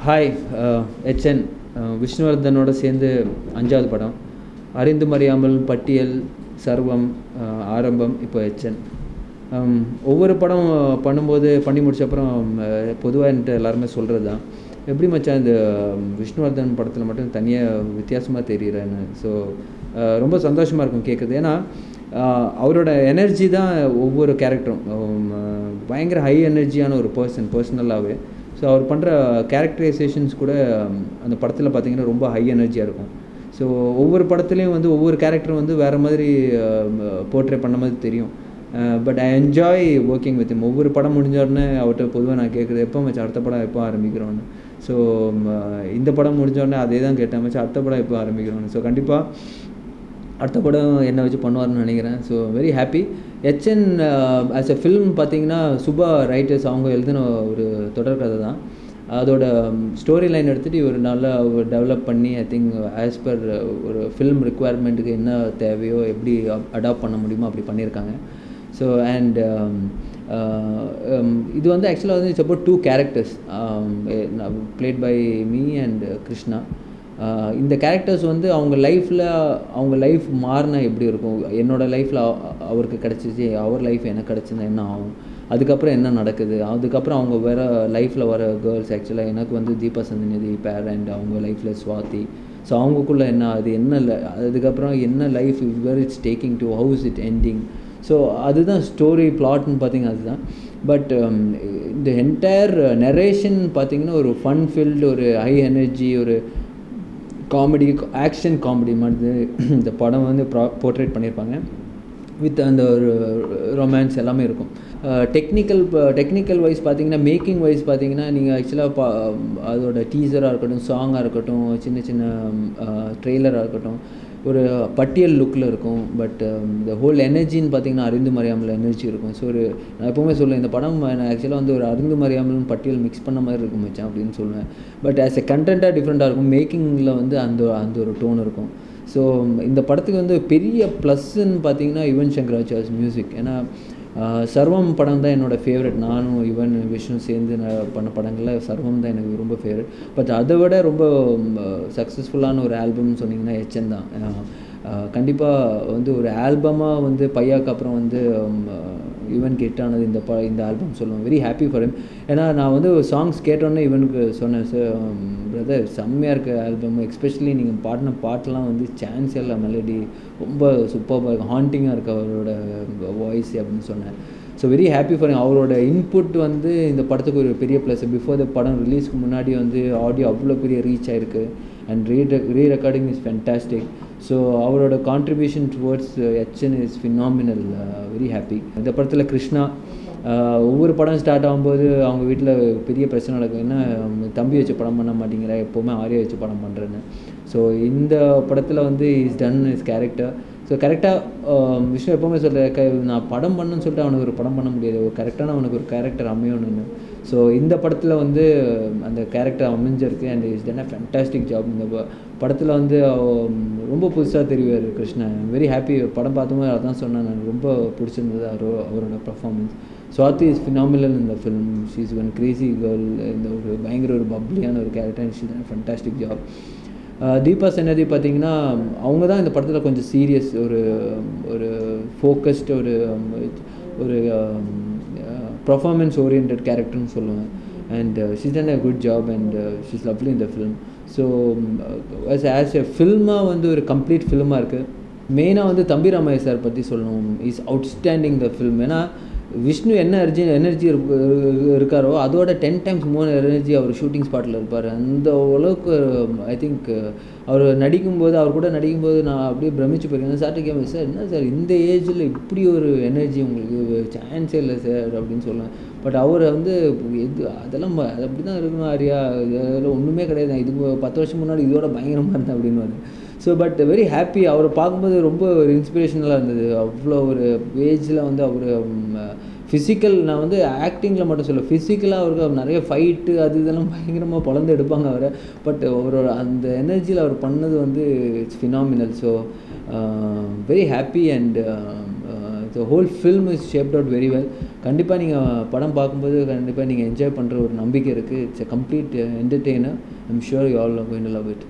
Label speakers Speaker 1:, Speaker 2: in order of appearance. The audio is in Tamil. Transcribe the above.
Speaker 1: ஹாய், HN விஷ்ணுவர்தனோட சேர்ந்து 5வது படம். அறிந்தும் அறியாமல், பட்டியல், சர்வம், ஆரம்பம், இப்போ HN. ஒவ்வொரு படம் பண்ணி முடிச்ச அப்புறம் பொதுவாக என்கிட்ட எல்லாருமே சொல்கிறது தான், எப்படி மச்சான் இந்த விஷ்ணுவர்தன் படத்தில் மட்டும் தனியாக வித்தியாசமாக தெரிகிறேன்னு. ஸோ ரொம்ப சந்தோஷமாக இருக்கும் கேட்குறது. ஏன்னா அவரோட எனர்ஜி தான் ஒவ்வொரு கேரக்டரும். பயங்கர ஹை எனர்ஜியான ஒரு பர்சனலாகவே. ஸோ அவர் பண்ணுற கேரக்டரைசேஷன்ஸ் கூட அந்த படத்தில் பார்த்திங்கன்னா ரொம்ப ஹை எனர்ஜியாக இருக்கும். ஸோ ஒவ்வொரு படத்துலேயும் வந்து ஒவ்வொரு கேரக்டரும் வந்து வேறு மாதிரி போர்ட்ரே பண்ண மாதிரி தெரியும். But I enjoy working with him. ஒவ்வொரு படம் முடிஞ்சோடனே அவர்கிட்ட பொதுவாக நான் கேட்குறது, எப்போ மச்சான் அடுத்த படம் எப்போ ஆரம்பிக்கிறோன்னு. ஸோ இந்த படம் முடிஞ்சோடனே அதே தான் கேட்டேன், மச்சான் அடுத்த படம் எப்போ ஆரம்பிக்கிறோன்னு. ஸோ கண்டிப்பாக அடுத்த படம் என்னை வச்சு பண்ணுவார்னு நினைக்கிறேன். So very happy. HN as a film பார்த்திங்கன்னா சுபா ரைட்டர்ஸ் அவங்க எழுதின ஒரு தொடர்கதை தான். அதோட ஸ்டோரி லைன் எடுத்துகிட்டு இவர் நல்லா டெவலப் பண்ணி ஐ திங்க் ஆஸ் பர் ஒரு ஃபில்ம் ரிக்குவயர்மெண்ட்டுக்கு என்ன தேவையோ எப்படி அடாப்ட் பண்ண முடியுமோ அப்படி பண்ணியிருக்காங்க. ஸோ அண்ட் இது வந்து ஆக்சுவலாக வந்து it's about 2 characters played by me and Krishna. இந்த கேரக்டர்ஸ் வந்து அவங்க லைஃப் மாறினா எப்படி இருக்கும், என்னோடய லைஃப்பில் அவருக்கு கிடச்சிச்சு, அவர் லைஃப் எனக்கு கிடச்சிருந்தா என்ன ஆகும், அதுக்கப்புறம் என்ன நடக்குது, அதுக்கப்புறம் அவங்க வேறு லைஃப்பில் வர கேர்ள்ஸ். ஆக்சுவலாக எனக்கு வந்து தீபா சந்திநிதி பேர் அண்ட் அவங்க லைஃப்பில் ஸ்வாதி. ஸோ அவங்களுக்குள்ளே என்ன அது என்ன அதுக்கப்புறம் என்ன life where it's taking to, how is it ending. So அதுதான் ஸ்டோரி பிளாட்னு பார்த்திங்கன்னா அதுதான். பட் இந்த என்டையர் நரேஷன் பார்த்திங்கன்னா ஒரு ஃபன் ஃபீல்டு, ஒரு ஹை எனர்ஜி, ஒரு காமெடி, ஆக்ஷன் காமெடி மாதிரி இந்த படம் வந்து போர்ட்ரேட் பண்ணியிருப்பாங்க. வித் அந்த ஒரு ரொமான்ஸ் எல்லாமே இருக்கும். டெக்னிக்கல் வைஸ் பார்த்திங்கன்னா, மேக்கிங் வைஸ் பார்த்திங்கன்னா, நீங்கள் ஆக்சுவலாக அதோட டீசராக இருக்கட்டும், சாங்காக இருக்கட்டும், சின்ன ட்ரெய்லராக இருக்கட்டும், ஒரு பட்டியல் லுக்கில் இருக்கும். பட் இந்த ஹோல் எனர்ஜின்னு பார்த்திங்கன்னா அறிந்தும் அறியாமல் எனர்ஜி இருக்கும். ஸோ நான் எப்போவுமே சொல்லுவேன், இந்த படம் நான் ஆக்சுவலாக வந்து ஒரு அறிந்தும் அறியாமல் பட்டியல் மிக்ஸ் பண்ண மாதிரி இருக்கும் மச்சான் அப்படின்னு சொல்லுவேன். பட் ஆஸ் எ கண்டென்ட்டாக டிஃப்ரெண்ட்டாக இருக்கும். மேக்கிங்கில் வந்து அந்த ஒரு டோன் இருக்கும். ஸோ இந்த படத்துக்கு வந்து பெரிய ப்ளஸ்ன்னு பார்த்திங்கன்னா யுவன் சங்கர் ராஜாஸ் மியூசிக். ஏன்னா சர்வம் படம் தான் என்னோடய ஃபேவரட். நானும் யுவன் விஷ்ணு சேர்ந்து பண்ண படங்களில் சர்வம் தான் எனக்கு ரொம்ப ஃபேவரட். பட் அதை விட ரொம்ப சக்ஸஸ்ஃபுல்லான ஒரு ஆல்பம்னு சொன்னிங்கன்னா HN தான். கண்டிப்பாக வந்து ஒரு ஆல்பமாக வந்து பையாக்கு அப்புறம் வந்து யுவன் ஹிட்டானது இந்த ஆல்பம் சொல்லுவேன். Very happy for him. ஏன்னா நான் வந்து சாங்ஸ் கேட்டோன்னே யுவனுக்கு சொன்னேன், சார் பிரதர் செம்மையாக இருக்க ஆல்பம், எஸ்பெஷலி நீங்கள் பாடின பாட்டெலாம் வந்து சான்ஸ் இல்லை, மெலடி ரொம்ப சூப்பராக இருக்கும், ஹாண்டிங்காக இருக்குது அவரோட வாய்ஸ் அப்படின்னு சொன்னேன். ஸோ வெரி ஹாப்பி ஃபார் அவரோட இன்புட் வந்து இந்த படத்துக்கு ஒரு பெரிய ப்ளஸ். பிஃபோர் த படம் ரிலீஸ்க்கு முன்னாடி வந்து ஆடியோ அவ்வளோ பெரிய ரீச் ஆகிருக்கு and rerecording is fantastic. So அவரோட contribution towards HN is phenomenal. Very happy. இந்த படத்தில் கிருஷ்ணா ஒவ்வொரு படம் ஸ்டார்ட் ஆகும்போது அவங்க வீட்டில் பெரிய பிரச்சனை நடக்கும், என்ன தம்பி வச்சு படம் பண்ண மாட்டேங்கிற, எப்போவுமே ஆரியா வச்சு படம் பண்ணுறேன்னு. ஸோ இந்த படத்தில் வந்து is done is character. So கரெக்டாக விஷ்ணு எப்போவுமே சொல்கிறேன், நான் படம் பண்ணுன்னு சொல்லிட்டு அவனுக்கு ஒரு படம் பண்ண முடியாது, ஒரு கரெக்டான அவனுக்கு ஒரு கேரக்டர் அமையணும்னு. ஸோ இந்த படத்தில் வந்து அந்த கேரக்டர் அமைஞ்சிருக்கு and is done a fantastic job. இந்த படத்தில் வந்து ரொம்ப புதுசாக தெரிவார் கிருஷ்ணன். Very happy. படம் பார்க்கும்போது அதான் சொன்னேன், எனக்கு ரொம்ப பிடிச்சிருந்தது அவரோட பர்ஃபார்மன்ஸ். ஸ்வாதி இஸ் ஃபினாமினல் இந்த film. She is one Crazy girl. இந்த ஒரு பயங்கர ஒரு பப்ளியான ஒரு character. She is fantastic job. Deepa சன்னதி பார்த்திங்கன்னா அவங்க தான் இந்த படத்தில் கொஞ்சம் சீரியஸ், ஒரு ஃபோக்கஸ்டு, ஒரு பர்ஃபார்மன்ஸ் ஓரியன்ட் கேரக்டர்னு சொல்லுவேன். And she's done a good job and she's lovely இந்த ஃபிலிம். ஸோ ஆஸ் எ ஃபில்மாக வந்து ஒரு கம்ப்ளீட் ஃபிலிமாக இருக்குது. மெயினாக வந்து தம்பி ராமையா சார் பற்றி சொல்லணும். Is outstanding the film. ஏன்னா விஷ்ணு என்ன எனர்ஜி இருக்காரோ அதோட 10 times more எனர்ஜி அவர் ஷூட்டிங் ஸ்பாட்டில் இருப்பார். அந்த அளவுக்கு ஐ திங்க் அவர் நடிக்கும்போது, அவர் கூட நடிக்கும்போது நான் அப்படியே பிரமிச்சு போயிருக்கேன். சார்ட்டு கேட்பேன், சார் என்ன சார் இந்த ஏஜில் இப்படி ஒரு எனர்ஜி உங்களுக்கு, சான்ஸே இல்லை சார் அப்படின்னு சொல்லுவேன். பட் அவர் வந்து அதெல்லாம் அது அப்படி தான் இருக்கணும் ஆரியா, அதெல்லாம் ஒன்றுமே கிடையாது, இது 10 வருஷம் முன்னாடி இதோட பயங்கரமாக இருந்தேன் அப்படின்னு. So but very happy. அவரை பார்க்கும்போது ரொம்ப ஒரு இன்ஸ்பிரேஷனலாக இருந்தது. அவ்வளோ ஒரு ஏஜில் வந்து அவர் ஃபிசிக்கல், நான் வந்து ஆக்டிங்கில் மட்டும் சொல்ல, ஃபிசிக்கலாக அவருக்கு நிறைய ஃபைட்டு அது இதெல்லாம் பயங்கரமாக பொழந்து எடுப்பாங்க அவரை. பட் அவரோட அந்த எனர்ஜியில் அவர் பண்ணது வந்து it's phenomenal. So very happy and the whole film is shaped out very well. கண்டிப்பாக நீங்கள் படம் பார்க்கும்போது கண்டிப்பாக நீங்கள் என்ஜாய் பண்ணுற ஒரு நம்பிக்கை இருக்குது. It's a complete entertainer. I'm sure you all are going to love it.